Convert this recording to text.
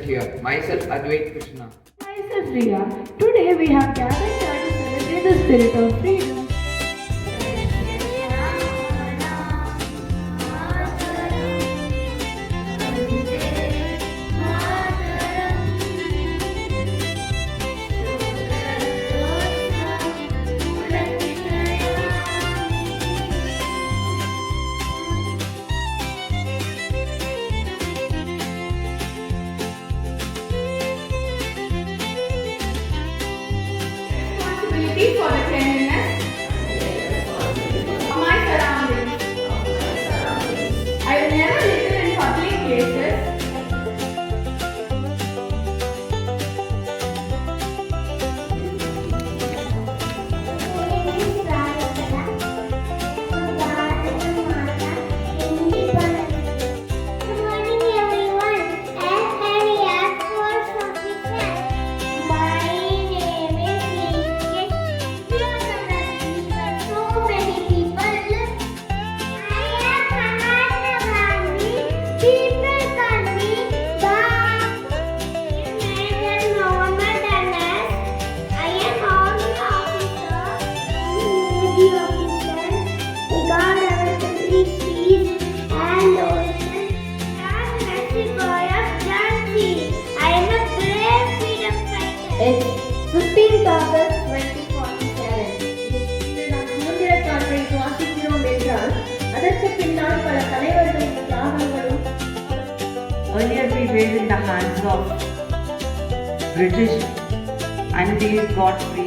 here. Myself Advait Krishna. Myself Riya. Today we have gathered here to celebrate the spirit of freedom. Responsibility for the cleanliness of my surroundings. I will never litter in public places. It's 15th August 2047. நாம் சுதந்திர காற்றை சுவாசிக்கிறோம் என்றால் அதற்கு பின்னால் பல தலைவர்களின் தியாகங்களும். Earlier we were in the hands of British and we got free